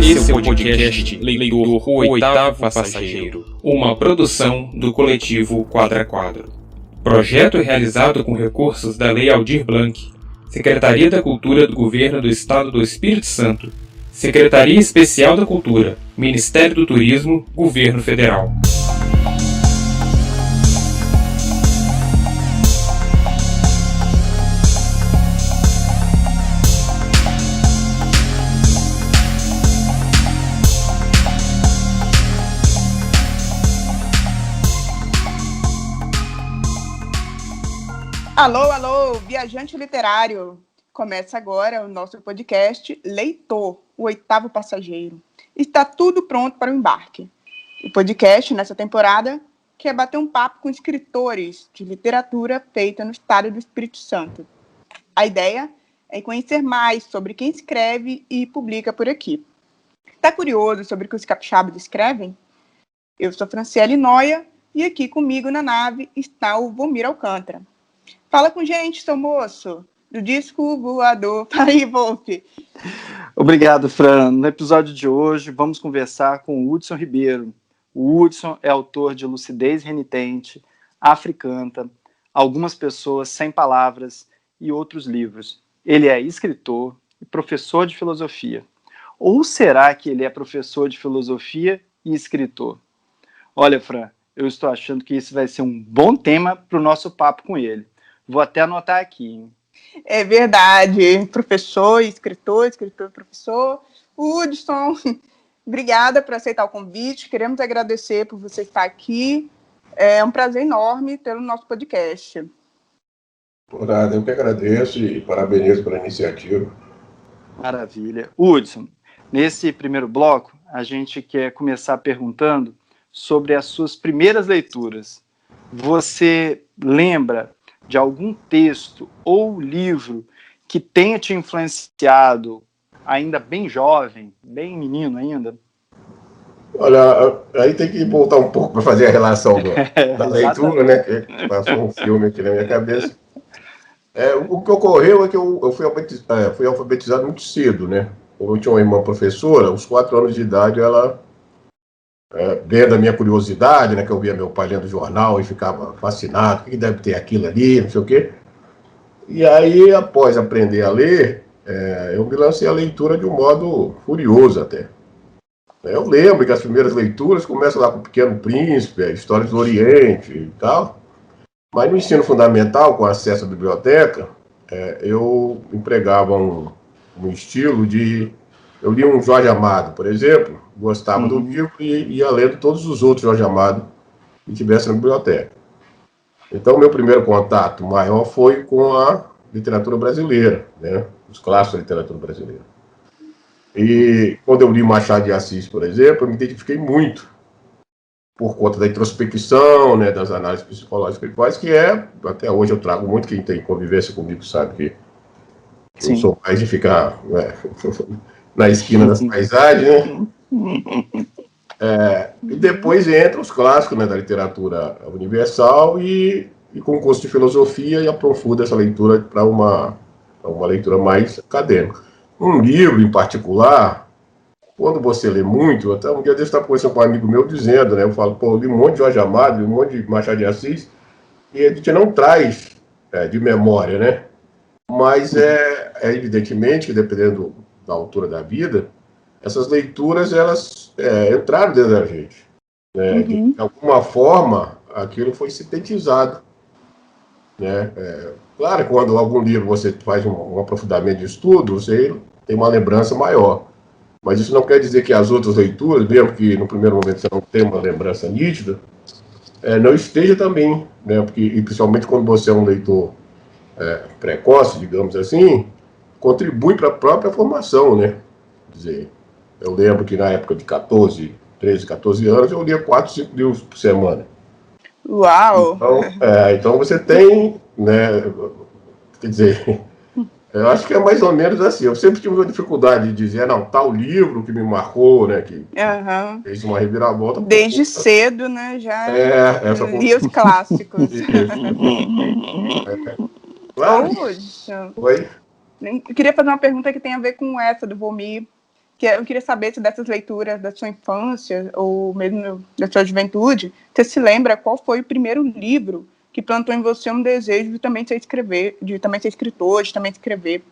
Esse é o podcast Leitor, o Oitavo Passageiro, uma produção do coletivo Quadra Quadro. Projeto realizado com recursos da Lei Aldir Blanc, Secretaria da Cultura do Governo do Estado do Espírito Santo, Secretaria Especial da Cultura, Ministério do Turismo, Governo Federal. Alô, alô, viajante literário! Começa agora o nosso podcast Leitor, o Oitavo Passageiro. Está tudo pronto para o embarque. O podcast, nessa temporada, quer bater um papo com escritores de literatura feita no estado do Espírito Santo. A ideia é conhecer mais sobre quem escreve e publica por aqui. Está curioso sobre o que os capixabas escrevem? Eu sou Franciele Noia e aqui comigo na nave está o Vomir Alcântara. Fala com gente, seu moço, do disco voador. Fala aí, Wolf. Obrigado, Fran. No episódio de hoje, vamos conversar com o Hudson Ribeiro. O Hudson é autor de Lucidez Renitente, Africanta, Algumas Pessoas Sem Palavras e outros livros. Ele é escritor e professor de filosofia. Ou será que ele é professor de filosofia e escritor? Olha, Fran, eu estou achando que esse vai ser um bom tema para o nosso papo com ele. Vou até anotar aqui, hein? É verdade. Professor, escritor, professor. Hudson, obrigada por aceitar o convite. Queremos agradecer por você estar aqui. É um prazer enorme tê-lo no nosso podcast. Por nada, eu que agradeço e parabenizo pela iniciativa. Maravilha. Hudson, nesse primeiro bloco, a gente quer começar perguntando sobre as suas primeiras leituras. Você lembra de algum texto ou livro que tenha te influenciado ainda bem jovem, bem menino ainda? Olha, aí tem que voltar um pouco para fazer a relação da leitura, né? Que passou um filme aqui na minha cabeça. O que ocorreu é que eu fui alfabetizado muito cedo, né? Eu tinha uma irmã professora, aos 4 anos de idade, ela, vendo a minha curiosidade, né? Que eu via meu pai lendo jornal e ficava fascinado, o que deve ter aquilo ali, não sei o quê. E aí, após aprender a ler, eu me lancei a leitura de um modo furioso até. Eu lembro que as primeiras leituras começam lá com o Pequeno Príncipe, Histórias do Oriente e tal. Mas no ensino fundamental, com acesso à biblioteca, eu empregava um estilo de... Eu lia um Jorge Amado, por exemplo, gostava do livro e ia lendo todos os outros Jorge Amado que tivesse na biblioteca. Então, meu primeiro contato maior foi com a literatura brasileira, né? Os clássicos da literatura brasileira. E quando eu li Machado de Assis, por exemplo, eu me identifiquei muito por conta da introspecção, né, das análises psicológicas que ele faz, que até hoje eu trago muito, quem tem convivência comigo sabe que eu sou mais de ficar na esquina das paisagens, né? E depois entra os clássicos, né, da literatura universal e com o curso de filosofia e aprofundo essa leitura para uma leitura mais acadêmica. Um livro em particular, quando você lê muito, até um dia desse estava conversando com um amigo meu dizendo, né, eu falo, eu li um monte de Jorge Amado, li um monte de Machado de Assis, e a gente não traz de memória, né? Mas evidentemente que dependendo da altura da vida, essas leituras, elas entraram dentro da gente. Né? De alguma forma, aquilo foi sintetizado. Né? Claro, quando algum livro você faz um aprofundamento de estudo, você tem uma lembrança maior. Mas isso não quer dizer que as outras leituras, mesmo que no primeiro momento você não tenha uma lembrança nítida, não esteja também. Né? E principalmente quando você é um leitor precoce, digamos assim, contribui para a própria formação, né? Quer dizer, eu lembro que na época de 13, 14 anos, eu lia 4, 5 livros por semana. Uau! Então você tem, né? Quer dizer, eu acho que é mais ou menos assim. Eu sempre tive uma dificuldade de dizer, não, tal livro que me marcou, né? Que fez uma reviravolta. Desde cedo, né? Já li os clássicos. Claro. Hudson, Oi? eu queria fazer uma pergunta que tem a ver com essa do Vomir. que eu queria saber se dessas leituras da sua infância ou mesmo da sua juventude, você se lembra qual foi o primeiro livro que plantou em você um desejo de também ser escritor, de também escrever?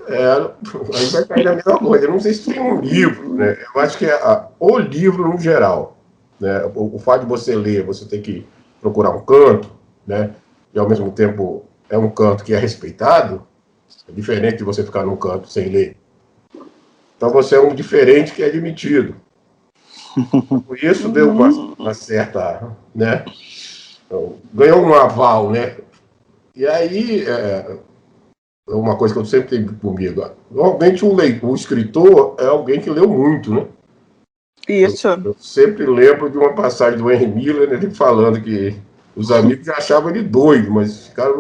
Aí vai cair na mesma coisa. Eu não sei se foi um livro, né? Eu acho que é o livro no geral, né? O fato de você ler, você tem que procurar um canto, né? E ao mesmo tempo é um canto que é respeitado, é diferente de você ficar num canto sem ler. Então você é um diferente que é admitido. Por isso deu uma certa, né? Então, ganhou um aval, né? E aí, uma coisa que eu sempre tenho comigo, normalmente o escritor é alguém que leu muito, né? Isso. Eu sempre lembro de uma passagem do Henry Miller, ele falando que os amigos já achavam ele doido, mas o cara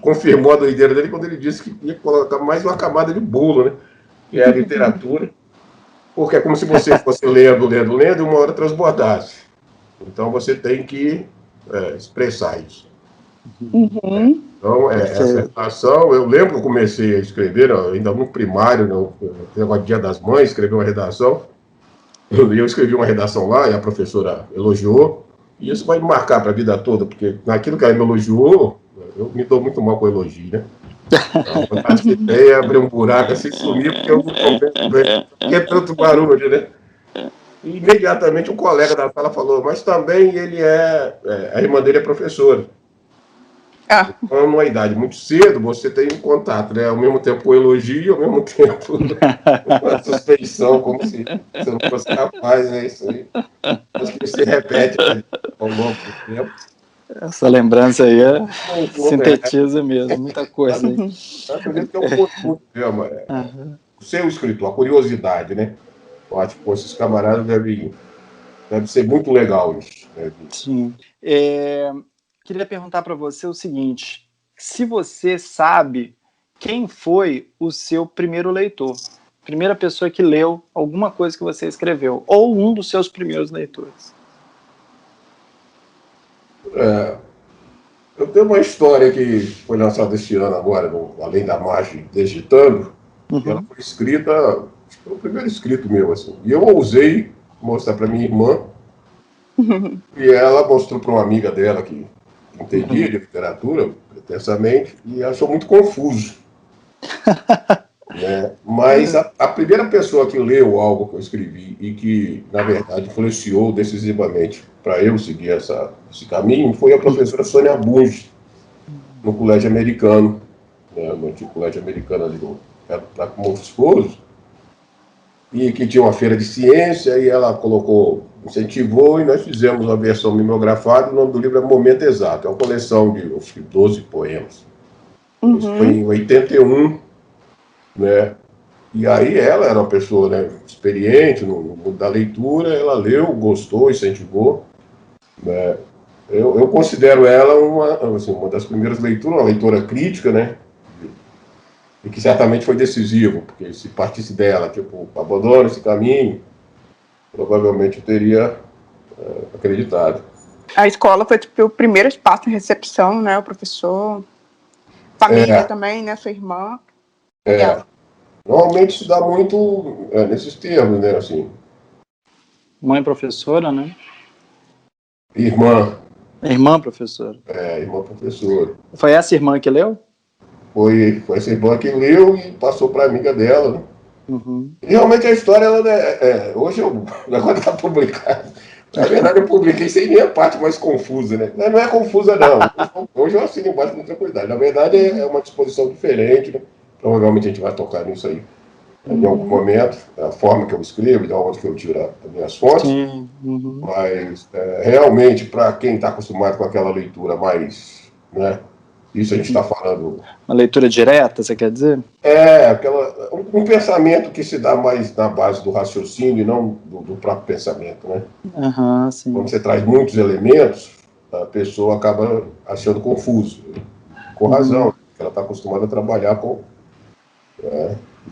confirmou a doideira dele quando ele disse que ia colocar mais uma camada de bolo, né? Que é a literatura, porque é como se você fosse lendo, e uma hora transbordasse. Então você tem que expressar isso. Uhum. Então, essa redação, eu lembro que eu comecei a escrever, ainda muito primário, no Dia das Mães, escrevi uma redação, eu escrevi uma redação lá e a professora elogiou, e isso vai me marcar para a vida toda, porque naquilo que ela me elogiou, eu me dou muito mal com elogio, né? Então, a ideia é abrir um buraco assim, sumir, porque eu não converso bem, porque é tanto barulho, né? E imediatamente um colega da sala falou, mas também ele a irmã dele é professora. Então, numa idade muito cedo, você tem um contato, né? Ao mesmo tempo o elogio e ao mesmo tempo uma suspeição, como se você não fosse capaz, né? Isso aí. Acho que se repete ao longo do tempo. Essa lembrança aí sintetiza mesmo, muita coisa aí. Eu acredito que é um ponto mesmo. O seu escritor, a curiosidade, né? Eu acho que esses camaradas deve ser muito legal isso. Né? Sim. Queria perguntar para você o seguinte: se você sabe quem foi o seu primeiro leitor, primeira pessoa que leu alguma coisa que você escreveu, ou um dos seus primeiros leitores? Eu tenho uma história que foi lançada este ano agora, Além da Margem, Digitando, e ela foi escrita, foi o primeiro escrito meu, assim, e eu ousei mostrar para minha irmã, e ela mostrou para uma amiga dela que entendia de literatura intensamente e achou muito confuso. Né? Mas a primeira pessoa que leu algo que eu escrevi e que, na verdade, influenciou decisivamente para eu seguir esse caminho foi a professora Sônia Bunge, no Colégio Americano, né? No antigo Colégio Americano ali para Monfoscoso, e que tinha uma feira de ciência, e ela incentivou, e nós fizemos uma versão mimeografada. O nome do livro é Momento Exato, é uma coleção de, acho que, 12 poemas. Isso foi em 81, né? E aí ela era uma pessoa, né, experiente no mundo da leitura, ela leu, gostou, incentivou, né? Eu considero ela uma das primeiras leituras, uma leitora crítica, né? E que certamente foi decisivo, porque se partisse dela, tipo, abandona esse caminho, provavelmente eu teria acreditado. A escola foi tipo, o primeiro espaço de recepção, né? O professor, família também, né? Sua irmã. Normalmente se dá muito nesses termos, né? Assim, mãe professora, né? Irmã. Irmã professora. Irmã professora. Foi essa irmã que leu? Foi essa irmã que leu e passou para a amiga dela, né? E realmente a história, hoje agora está publicado. Na verdade, eu publiquei sem nem a parte mais confusa, né? Não é confusa, não. Hoje eu assino embaixo com tranquilidade. Na verdade, é uma disposição diferente, né? Provavelmente a gente vai tocar nisso aí em algum momento, a forma que eu escrevo, de onde que eu tiro as minhas fontes. Mas, realmente, para quem está acostumado com aquela leitura mais, né? Isso a gente está falando... Uma leitura direta, você quer dizer? Um pensamento que se dá mais na base do raciocínio e não do próprio pensamento, né? Sim. Quando você traz muitos elementos, a pessoa acaba achando confuso. Com razão, porque ela está acostumada a trabalhar com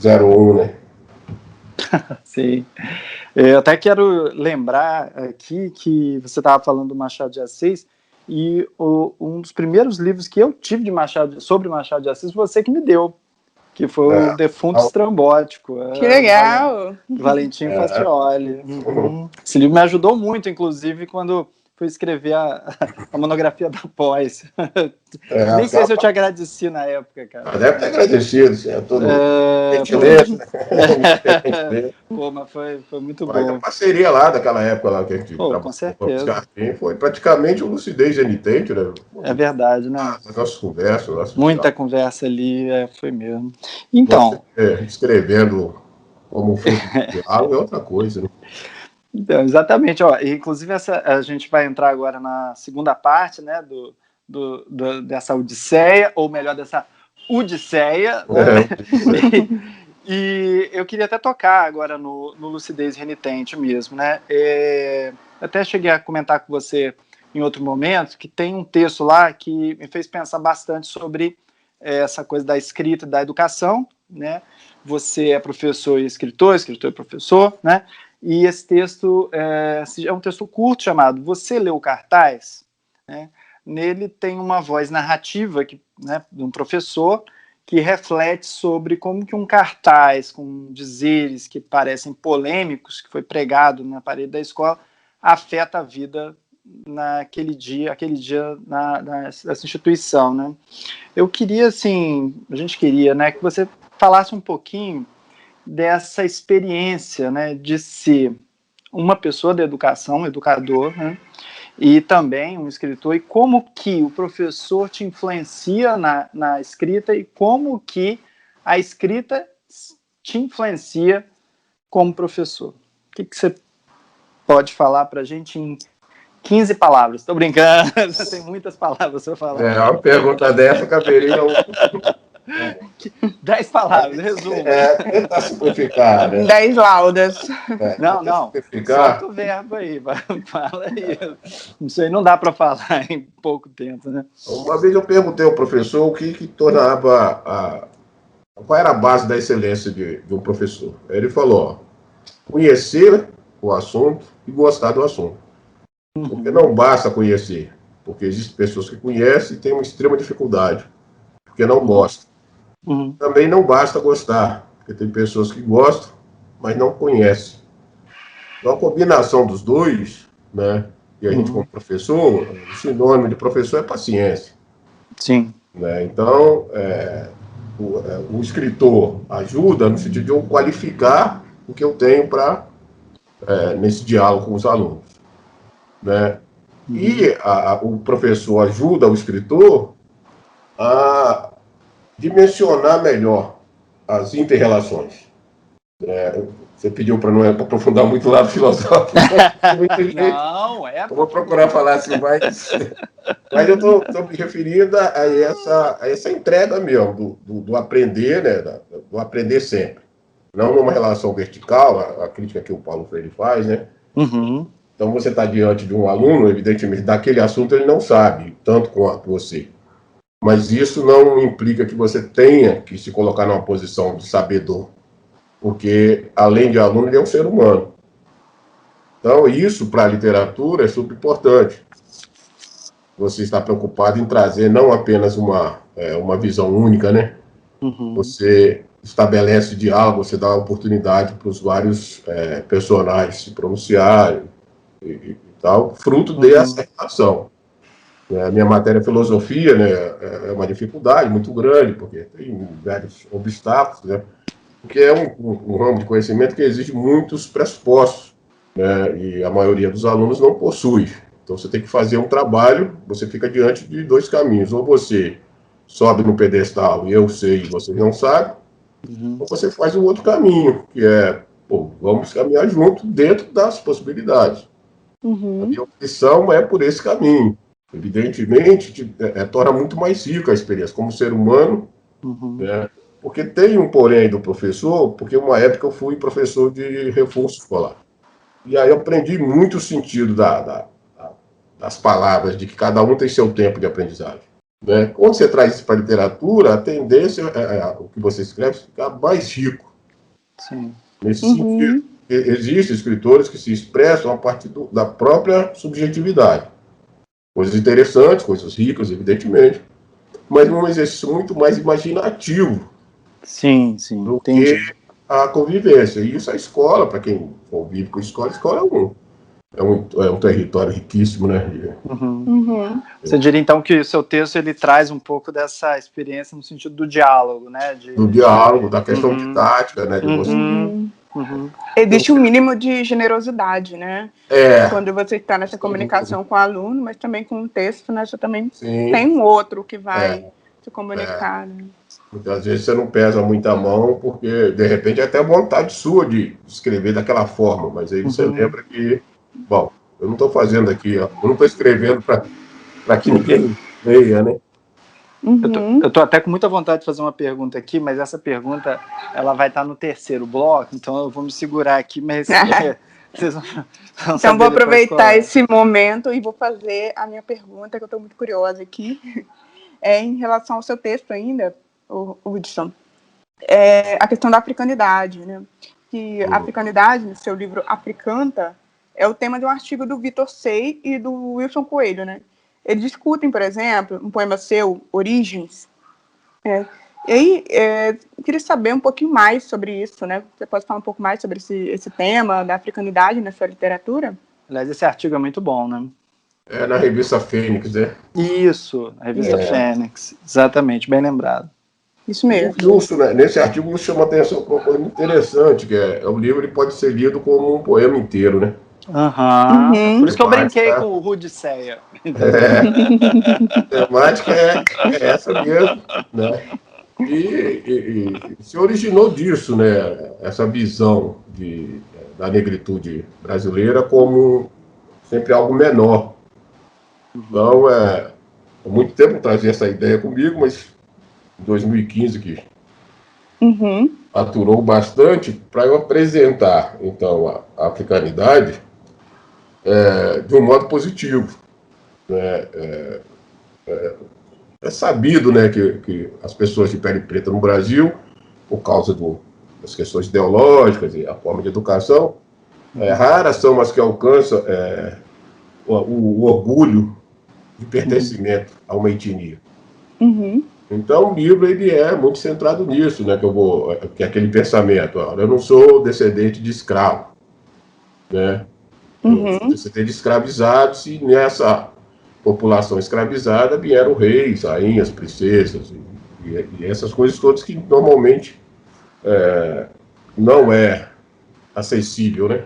0 ou 1, né? Sim. Eu até quero lembrar aqui que você estava falando do Machado de Assis, e um dos primeiros livros que eu tive sobre Machado de Assis, você que me deu, que foi o defunto estrambótico. Que legal! Valentim Facioli. Esse livro me ajudou muito, inclusive, quando fui escrever a monografia da pós. Nem sei se eu te agradeci na época, cara. Deve ter agradecido, todo Pô, mas foi muito bom. bom. A parceria lá daquela época lá que a gente com certeza. Foi praticamente um Lucidez Renitente, né? É verdade, né? Nossas conversas. Muita conversa ali, foi mesmo. Então... escrevendo como foi diálogo é outra coisa, né? Então, exatamente. Inclusive, a gente vai entrar agora na segunda parte, né, dessa Odisseia, ou melhor, dessa Odisseia. Né? E eu queria até tocar agora no Lucidez Renitente mesmo. Né? Até cheguei a comentar com você em outro momento que tem um texto lá que me fez pensar bastante sobre essa coisa da escrita e da educação. Né? Você é professor e escritor e professor, né? E esse texto é um texto curto chamado Você Leu o Cartaz? Né? Nele tem uma voz narrativa né, de um professor que reflete sobre como que um cartaz com dizeres que parecem polêmicos, que foi pregado na parede da escola, afeta a vida naquele dia nessa instituição. Né? Eu queria, assim, a gente queria, né, que você falasse um pouquinho dessa experiência, né, de ser uma pessoa da educação, um educador, né, e também um escritor, e como que o professor te influencia na escrita e como que a escrita te influencia como professor. O que você pode falar para a gente em 15 palavras? Estou brincando, tem muitas palavras para falar. Uma pergunta dessa caberia... 10 palavras, resumo. Tentar simplificar, né? 10 laudas. Não. Solta o verbo aí, fala aí. Isso aí não dá para falar em pouco tempo, né? Uma vez eu perguntei ao professor o que tornava qual era a base da excelência de um professor. Ele falou, conhecer o assunto e gostar do assunto. Porque não basta conhecer, porque existem pessoas que conhecem e têm uma extrema dificuldade, porque não gostam. Também não basta gostar, porque tem pessoas que gostam, mas não conhecem. Então, a combinação dos dois, né, e a gente como professor, o sinônimo de professor é paciência. Sim. Né? Então, o escritor ajuda no sentido de eu qualificar o que eu tenho nesse diálogo com os alunos. Né? E o professor ajuda o escritor a dimensionar melhor as inter-relações. Você pediu para não aprofundar muito o lado filosófico. Não, vou procurar falar assim, mas eu estou me referindo a essa entrega mesmo, do aprender, né, do aprender sempre. Não numa relação vertical, a crítica que o Paulo Freire faz, né? Então você está diante de um aluno, evidentemente, daquele assunto ele não sabe, tanto quanto você. Mas isso não implica que você tenha que se colocar numa posição de sabedor, porque, além de aluno, ele é um ser humano. Então, isso, para a literatura, é super importante. Você está preocupado em trazer não apenas uma visão única, né? Você estabelece diálogo, você dá oportunidade para os vários personagens se pronunciarem e tal, fruto dessa relação. A minha matéria filosofia, né, é uma dificuldade muito grande, porque tem vários obstáculos, né, porque é um ramo de conhecimento que exige muitos pressupostos, né, e a maioria dos alunos não possui. Então você tem que fazer um trabalho, você fica diante de dois caminhos, ou você sobe no pedestal e eu sei e você não sabe, ou você faz um outro caminho, que vamos caminhar junto dentro das possibilidades. A minha opção é por esse caminho. Evidentemente, torna muito mais rica a experiência como ser humano, né? Porque tem um porém do professor, porque uma época eu fui professor de reforço escolar. E aí eu aprendi muito o sentido das palavras, de que cada um tem seu tempo de aprendizagem. Né? Quando você traz isso para a literatura, a tendência o que você escreve ficar mais rico. Sim. Nesse sentido, existem escritores que se expressam a partir da própria subjetividade. Coisas interessantes, coisas ricas, evidentemente, mas num exercício muito mais imaginativo Sim, entendi. que a convivência. E isso a escola, para quem convive com a escola é um território riquíssimo, né? Você diria, então, que o seu texto ele traz um pouco dessa experiência no sentido do diálogo, né? Do diálogo, da questão didática, né? De você. Existe um mínimo de generosidade, né? Quando você está nessa comunicação com o aluno, mas também com o texto, né? Você também tem um outro que vai se comunicar, né? Muitas vezes você não pesa muito a mão, porque, de repente, é até vontade sua de escrever daquela forma, mas aí você lembra que, bom, eu não estou fazendo aqui, eu não estou escrevendo para que ninguém leia, né? Eu tô até com muita vontade de fazer uma pergunta aqui, mas essa pergunta ela vai estar no terceiro bloco, então eu vou me segurar aqui, mas vocês vão então vou aproveitar esse momento e vou fazer a minha pergunta, que eu estou muito curiosa aqui, em relação ao seu texto ainda, Hudson, a questão da africanidade, né? Que a africanidade, no seu livro Africanta, é o tema de um artigo do Vitor Sey e do Wilson Coelho, né? Eles discutem, por exemplo, um poema seu, Origens. E aí, eu queria saber um pouquinho mais sobre isso, né? Você pode falar um pouco mais sobre esse tema da africanidade na sua literatura? Aliás, esse artigo é muito bom, né? É na revista Fênix, né? Isso, na revista Fênix, exatamente, bem lembrado. Isso mesmo. Justo, né? Nesse artigo nos chama a atenção para uma coisa muito interessante, que o livro ele pode ser lido como um poema inteiro, né? Por isso que eu brinquei com o Rudisseia. A temática é essa mesmo, né? E se originou disso, né? Essa visão da negritude brasileira como sempre algo menor. Então, há muito tempo eu trazia essa ideia comigo, mas em 2015 que aturou bastante para eu apresentar, então, a africanidade de um modo positivo. Né? É sabido, né, que as pessoas de pele preta no Brasil, por causa das questões ideológicas e a forma de educação, raras são as que alcançam o orgulho de pertencimento a uma etnia. Então, o livro ele é muito centrado nisso, né, que é aquele pensamento, eu não sou descendente de escravo, né? Eu sou descendente de escravizados, e nessa população escravizada vieram reis, rainhas, princesas e essas coisas todas que normalmente não é acessível, né?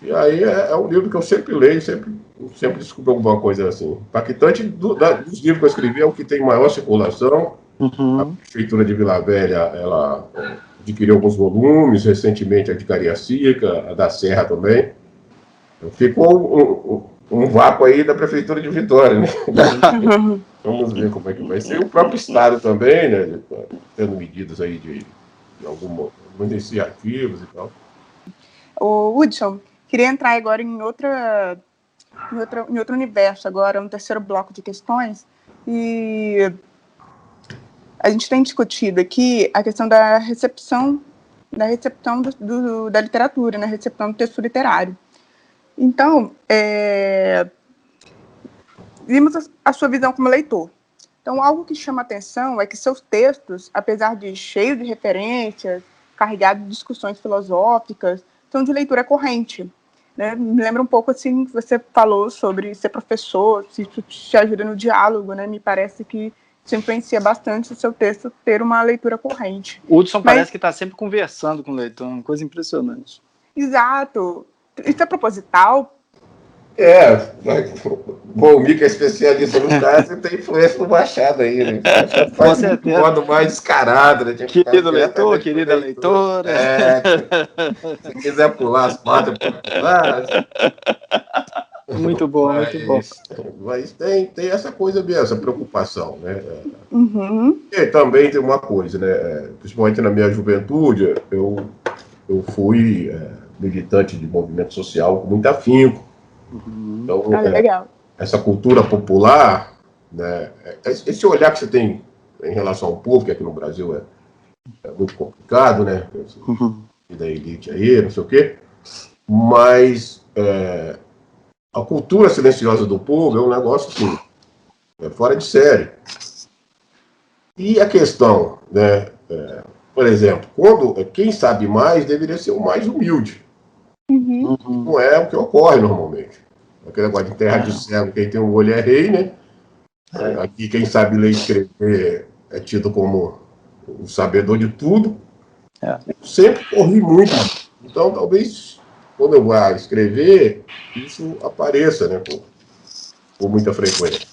E aí é um livro que eu sempre leio, sempre descubro alguma coisa assim. Impactante dos livros que eu escrevi é o que tem maior circulação. A Prefeitura de Vila Velha, ela adquiriu alguns volumes, recentemente a de Cariacica, a da Serra também. Ficou um vácuo aí da Prefeitura de Vitória, né? Vamos ver como é que vai ser. O próprio Estado também, né? Tendo medidas aí de algumas iniciativas e tal. O Hudson, queria entrar agora em outro universo, agora, no terceiro bloco de questões, e a gente tem discutido aqui a questão da recepção da literatura, né, recepção do texto literário. Então, vimos a sua visão como leitor. Então, algo que chama atenção é que seus textos, apesar de cheios de referências, carregados de discussões filosóficas, são de leitura corrente. Né? Me lembra um pouco assim que você falou sobre ser professor, se isso te ajuda no diálogo, né? Me parece que isso influencia bastante o seu texto ter uma leitura corrente. O Hudson parece que está sempre conversando com o leitor, uma coisa impressionante. Exato. Isso é proposital? Bom, o Mico é especialista no caso e tem influência do Machado aí, né? Faz de modo mais descarado, né? Querido leitor, querida leitora. Se quiser pular as partes, pode pular. Muito bom, muito bom. Mas tem essa coisa mesmo, essa preocupação, né? E também tem uma coisa, né? Principalmente na minha juventude, eu fui militante de movimento social com muito afinco. Então, legal. Essa cultura popular, né, esse olhar que você tem em relação ao povo, que aqui no Brasil é muito complicado, né? E da elite aí, não sei o quê, mas a cultura silenciosa do povo é um negócio assim, fora de série. E a questão, né, por exemplo, quem sabe mais deveria ser o mais humilde. Não é o que ocorre normalmente. Aquele negócio de terra de cego, quem tem um olho é rei, né? Aqui quem sabe ler e escrever é tido como o sabedor de tudo. Sempre corri muito. Então, talvez, quando eu vá escrever, isso apareça, né, com muita frequência.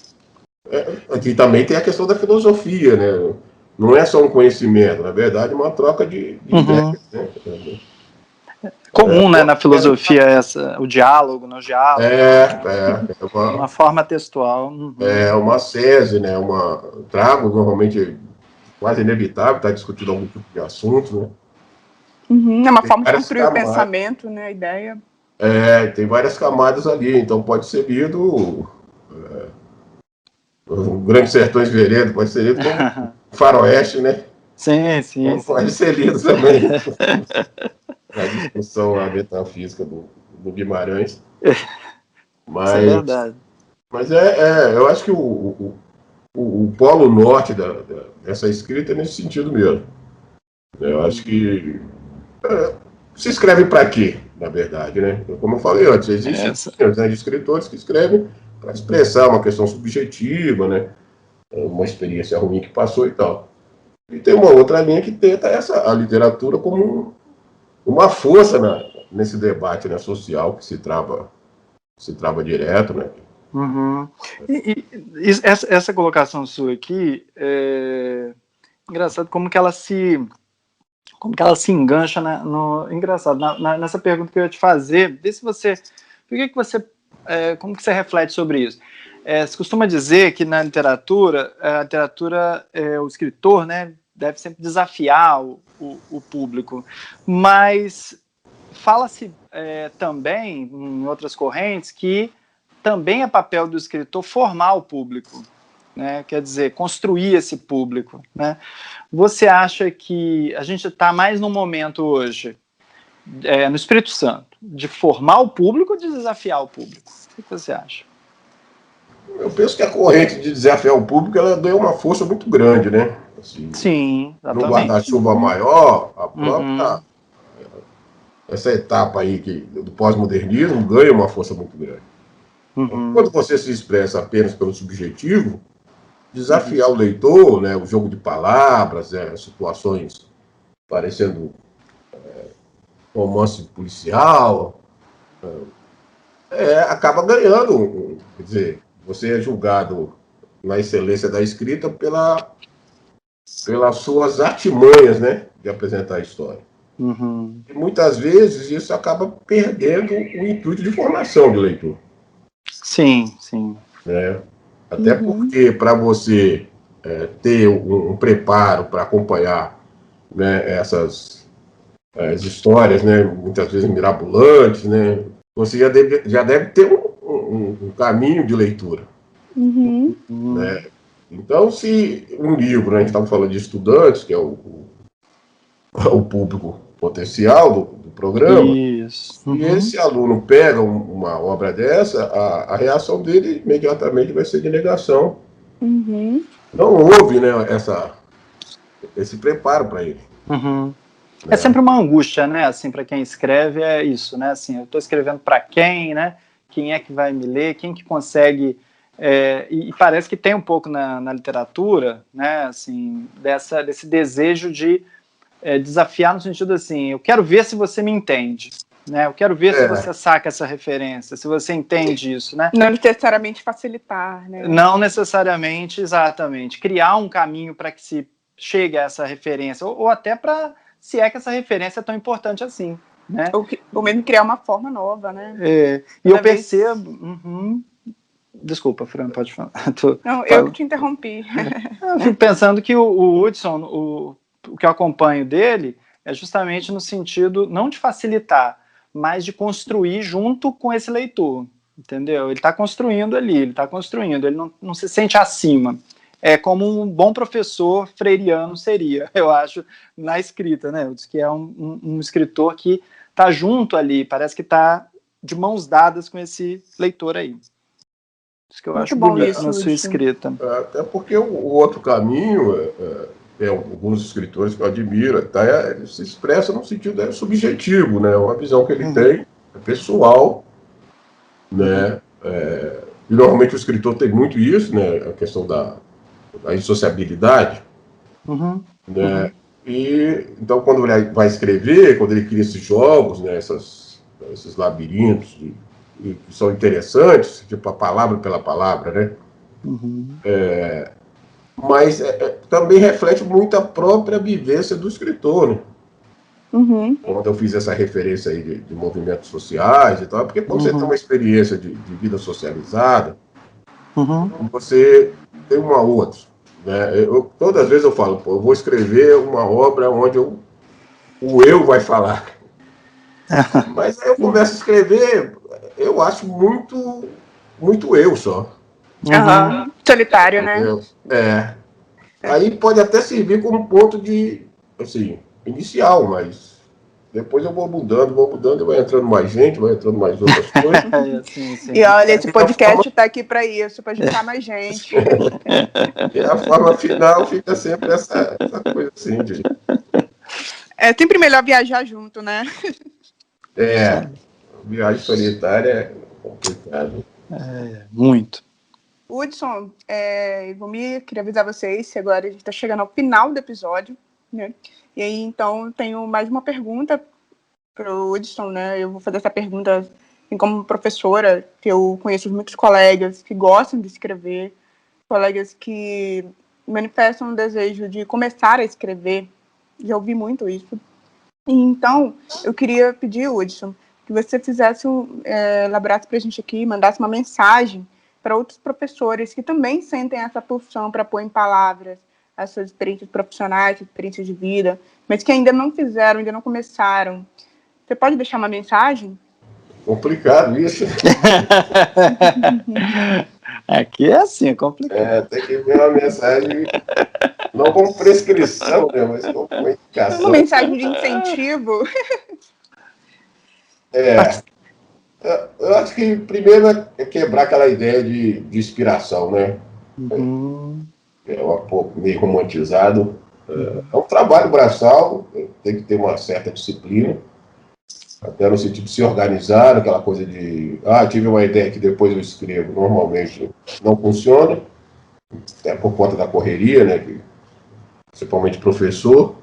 Aqui também tem a questão da filosofia, né? Não é só um conhecimento, na verdade, é uma troca de ideias, né? Comum, né, na filosofia, o diálogo, no diálogo. Uma forma textual. É uma sese, né? Trago, normalmente, quase inevitável, estar discutindo algum tipo de assunto, né? É uma forma de construir o pensamento, né, a ideia. Tem várias camadas ali, então pode ser lido o Grande Sertões Veredas, pode ser lido como Faroeste, né? Sim. Pode ser lido também. Na discussão, a metafísica do Guimarães. Mas, isso é verdade. Mas eu acho que o polo norte dessa escrita é nesse sentido mesmo. Eu acho que se escreve para quê, na verdade, né? Como eu falei antes, existem escritores que escrevem para expressar uma questão subjetiva, né? Uma experiência ruim que passou e tal. E tem uma outra linha que tenta a literatura como uma força nesse debate, né, social que se trava direto, né? E essa colocação sua aqui engraçado como que ela se engancha engraçado nessa pergunta que eu ia te fazer. Vê se você, como que você reflete sobre isso? Você costuma dizer que na literatura, o escritor, né, deve sempre desafiar o público, mas fala-se também, em outras correntes, que também é papel do escritor formar o público, né? Quer dizer, construir esse público, né? Você acha que a gente está mais num momento hoje, no Espírito Santo, de formar o público ou de desafiar o público? O que você acha? Eu penso que a corrente de desafiar o público ela ganhou uma força muito grande, né? Assim, sim, exatamente. No guarda-chuva maior, a própria essa etapa aí do pós-modernismo ganha uma força muito grande. Quando você se expressa apenas pelo subjetivo, desafiar o leitor, né, o jogo de palavras, situações parecendo romance policial, acaba ganhando. Quer dizer, você é julgado na excelência da escrita pelas suas artimanhas, né, de apresentar a história. E muitas vezes isso acaba perdendo o intuito de formação do leitor. Sim. Até porque para você ter um preparo para acompanhar, né, essas as histórias, né, muitas vezes mirabolantes, né, você já deve ter um caminho de leitura. Né? Então, se um livro, né, a gente estava falando de estudantes, que é o público potencial do programa, isso. e esse aluno pega uma obra dessa, a reação dele imediatamente vai ser de negação. Não houve, né, esse preparo para ele. É sempre uma angústia, né? Assim, para quem escreve é isso, né? Assim, eu estou escrevendo para quem, né? Quem é que vai me ler? Quem que consegue? E parece que tem um pouco na literatura, né? Assim, desse desejo de desafiar no sentido assim, eu quero ver se você me entende, né? Eu quero ver se você saca essa referência, se você entende isso, né? Não necessariamente facilitar, né? Não necessariamente, exatamente. Criar um caminho para que se chegue a essa referência, ou até para se é que essa referência é tão importante assim, né? Ou mesmo criar uma forma nova, né? E eu percebo... Desculpa, Fran, pode falar. Não, eu que te interrompi. Eu fico pensando que o Hudson, o que eu acompanho dele é justamente no sentido, não de facilitar, mas de construir junto com esse leitor, entendeu? Ele está construindo ali, ele não se sente acima. É como um bom professor freiriano seria, eu acho, na escrita, né? Eu disse que é um escritor que está junto ali, parece que está de mãos dadas com esse leitor aí. Isso que eu acho bonito na sua escrita. Até porque o outro caminho, tem alguns escritores que eu admiro, ele se expressa no sentido subjetivo, né? Uma visão que ele tem, pessoal, né? E normalmente o escritor tem muito isso, né? A questão da insociabilidade, né? E então quando ele vai escrever, quando ele cria esses jogos, né? Esses labirintos que são interessantes, tipo a palavra pela palavra, né? Mas também reflete muito a própria vivência do escritor, né? Quando eu fiz essa referência aí de movimentos sociais e tal, porque quando você tem uma experiência de vida socializada, você tem uma outra, né? Todas as vezes eu falo, eu vou escrever uma obra onde o eu vai falar. Mas aí eu começo a escrever, eu acho muito eu só. Solitário, né? Aí pode até servir como ponto de, assim, inicial, mas depois eu vou mudando, vai entrando mais gente, vai entrando mais outras coisas. Sim. E olha, esse podcast está aqui para isso, para juntar mais gente. E a forma final fica sempre essa coisa assim de... É sempre melhor viajar junto, né? Viagem solitária é complicado. Muito. Hudson, Ivomir, queria avisar vocês que agora a gente está chegando ao final do episódio, né? E aí, então, tenho mais uma pergunta para o Hudson, né? Eu vou fazer essa pergunta assim, como professora, que eu conheço muitos colegas que gostam de escrever, colegas que manifestam um desejo de começar a escrever. Já ouvi muito isso. E, então, eu queria pedir, Hudson, que você fizesse, elaborasse para a gente aqui, mandasse uma mensagem para outros professores que também sentem essa pulsão para pôr em palavras as suas experiências profissionais, experiências de vida, mas que ainda não fizeram, ainda não começaram. Você pode deixar uma mensagem? Complicado isso. Aqui é assim, é complicado. Tem que ver uma mensagem, não como prescrição, né, mas como indicação. Uma mensagem de incentivo. Eu acho que primeiro é quebrar aquela ideia de inspiração, né? É um pouco meio romantizado. É um trabalho braçal, tem que ter uma certa disciplina, até no sentido de se organizar, aquela coisa de, tive uma ideia que depois eu escrevo, normalmente não funciona, até por conta da correria, né? Principalmente professor.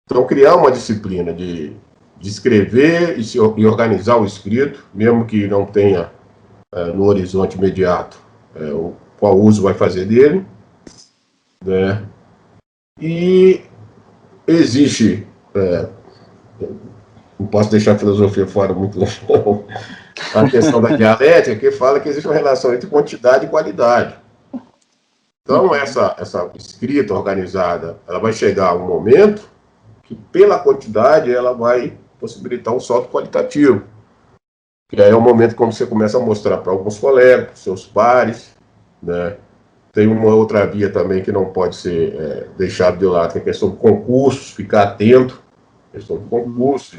Então, criar uma disciplina de escrever e organizar o escrito, mesmo que não tenha no horizonte imediato qual uso vai fazer dele, né? E existe, não posso deixar a filosofia fora muito longe, a questão da dialética, que fala que existe uma relação entre quantidade e qualidade. Então, essa escrita organizada, ela vai chegar a um momento que, pela quantidade, ela vai possibilitar um salto qualitativo. E aí é o momento quando você começa a mostrar para alguns colegas, para seus pares, né? Tem uma outra via também que não pode ser deixada de lado, que é a questão de concursos, ficar atento, questão de concursos,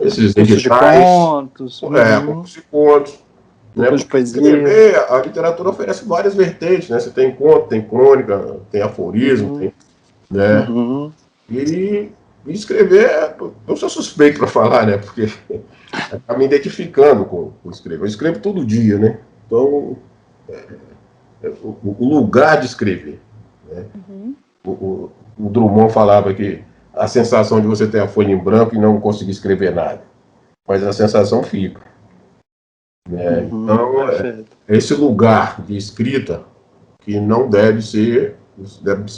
esses editais, concursos de contos, concursos de contos, né? de poesia. A literatura oferece várias vertentes, né? Você tem conto, tem crônica, tem aforismo, tem, né? E escrever, eu sou suspeito para falar, né? Porque está me identificando com escrever. Eu escrevo todo dia, né? Então, o lugar de escrever, né? O Drummond falava que a sensação de você ter a folha em branco e não conseguir escrever nada, mas a sensação fica, né? Então, esse lugar de escrita que não deve ser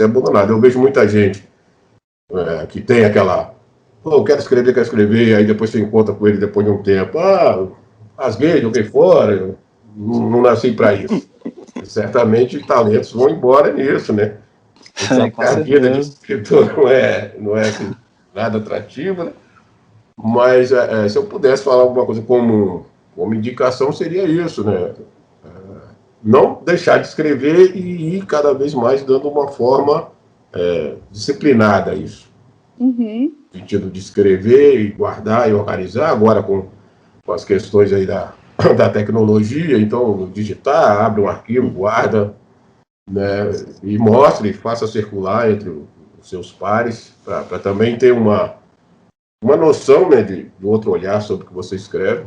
abandonado. Eu vejo muita gente que tem aquela, eu quero escrever, aí depois você encontra com ele depois de um tempo, rasguei, joguei fora, não nasci para isso. E certamente talentos vão embora nisso, né? A vida de escritor não é assim, nada atrativa, né? Mas se eu pudesse falar alguma coisa como indicação, seria isso, né? Não deixar de escrever e ir cada vez mais dando uma forma disciplinada a isso. No sentido de escrever e guardar e organizar, agora com as questões aí da da tecnologia, então digitar, abre um arquivo, guarda, né, e mostre, faça circular entre os seus pares, para também ter uma noção, né, de outro olhar sobre o que você escreve.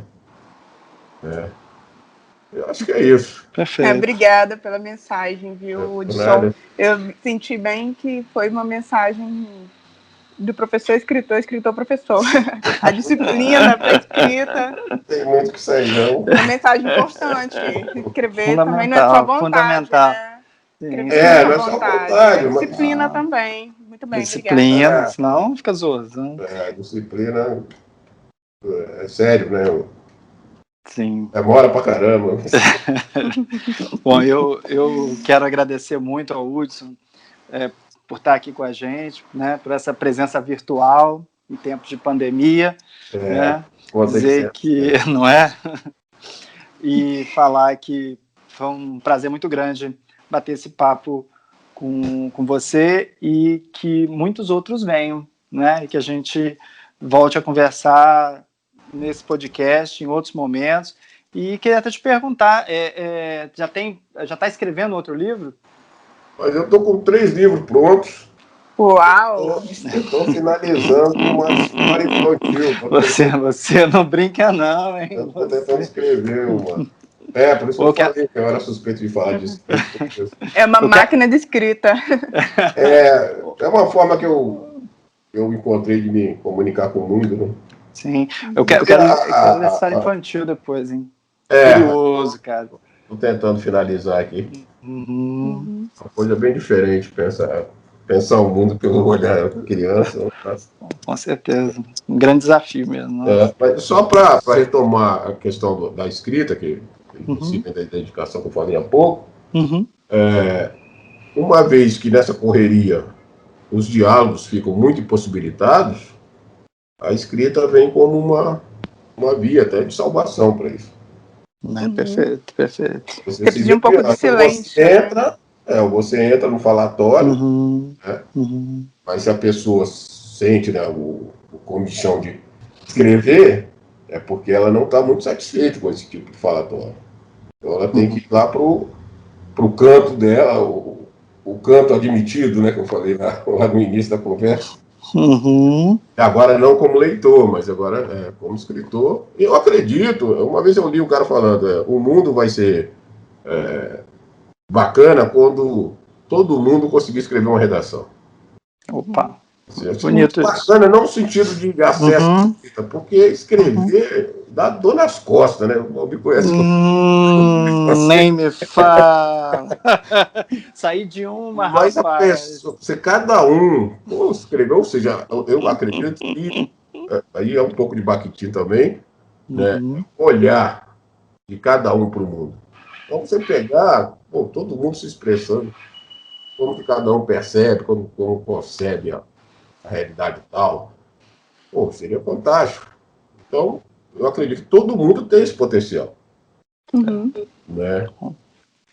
Né. Eu acho que é isso. Perfeito. Obrigada pela mensagem, viu, Hudson? Eu senti bem que foi uma mensagem do professor, escritor, professor. A disciplina para escrita. Tem muito que sair, não. Uma mensagem importante. Escrever também não é só vontade, fundamental. né? Escrever não é só vontade. Mas... Disciplina também. Muito bem, disciplina, obrigada. Senão fica zoando. Disciplina é sério, né? Sim. Demora pra caramba. Bom, eu quero agradecer muito ao Hudson por estar aqui com a gente, né, por essa presença virtual em tempos de pandemia, né, dizer que, não é? E falar que foi um prazer muito grande bater esse papo com você e que muitos outros venham, né, e que a gente volte a conversar nesse podcast, em outros momentos. E queria até te perguntar, já está escrevendo outro livro? Mas eu estou com 3 livros prontos. Uau! Estou finalizando uma história infantil. Você não brinca não, hein? Eu estou tentando escrever uma. Por isso que eu falei que eu era suspeito de falar disso. É uma máquina de escrita. É uma forma que eu encontrei de me comunicar com o mundo, né? Sim, eu quero ler história infantil depois, hein? Curioso, cara. Estou tentando finalizar aqui. Uhum. Uma coisa bem diferente, pensar o mundo pelo olhar da criança. Com certeza. Um grande desafio mesmo. Mas só para retomar a questão da escrita, que princípio da dedicação que eu falei há pouco, uma vez que nessa correria os diálogos ficam muito impossibilitados, a escrita vem como uma via até de salvação para isso. Perfeito. Você precisa um pouco de silêncio. Você entra no falatório, mas se a pessoa sente, né, o comichão de escrever, é porque ela não está muito satisfeita com esse tipo de falatório. Então ela tem que ir lá pro canto dela, o canto admitido, né, que eu falei lá no início da conversa. Agora não como leitor, mas agora como escritor. E eu acredito, uma vez eu li um cara falando, o mundo vai ser bacana quando todo mundo conseguir escrever uma redação. Opa, bonito. Bacana não no sentido de acesso à escrita, porque escrever dá dor nas costas, né? Eu me conheço. Nem me fala. Saí de uma, mas rapaz. Cada um escreveu, ou seja, eu acredito que aí é um pouco de Bakhtin também, né? Olhar de cada um para o mundo. Então você pegar, todo mundo se expressando, como que cada um percebe, como concebe a realidade tal, seria fantástico. Então, eu acredito que todo mundo tem esse potencial. Né?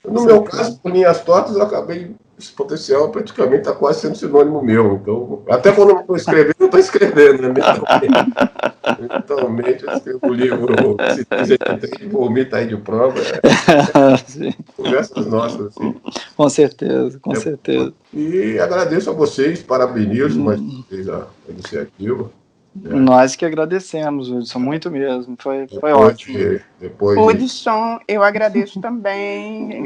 No meu caso, por linhas tortas, eu acabei, esse potencial praticamente está quase sendo sinônimo meu. Então, até quando eu não estou escrevendo, eu estou escrevendo, né? Mentalmente, eu escrevo o livro, se por mim está aí de prova. Conversas nossas, assim. Com certeza. E agradeço a vocês, parabenizo mais uma vez a iniciativa. Nós que agradecemos, Hudson, muito mesmo, foi ótimo. Hudson, eu agradeço também,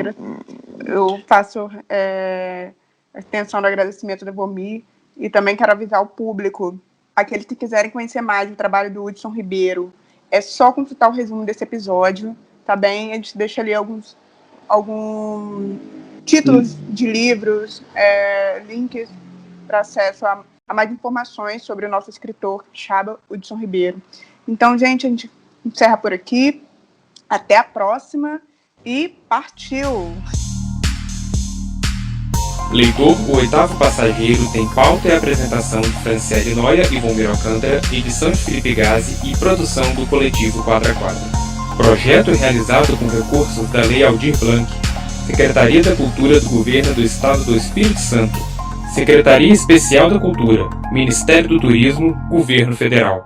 eu faço a extensão do agradecimento da Vomir e também quero avisar o público, aqueles que quiserem conhecer mais o trabalho do Hudson Ribeiro, é só consultar o resumo desse episódio, tá bem? A gente deixa ali alguns títulos de livros, links para acesso a mais informações sobre o nosso escritor, Chaba Hudson Ribeiro. Então, gente, a gente encerra por aqui. Até a próxima e partiu! Leitor, o oitavo passageiro tem pauta e apresentação de Franciele Noia e Vomir Alcântara, edição de Felipe Gazzi e produção do Coletivo Quadra Quadra. Projeto realizado com recursos da Lei Aldir Blanc, Secretaria da Cultura do Governo do Estado do Espírito Santo, Secretaria Especial da Cultura, Ministério do Turismo, Governo Federal.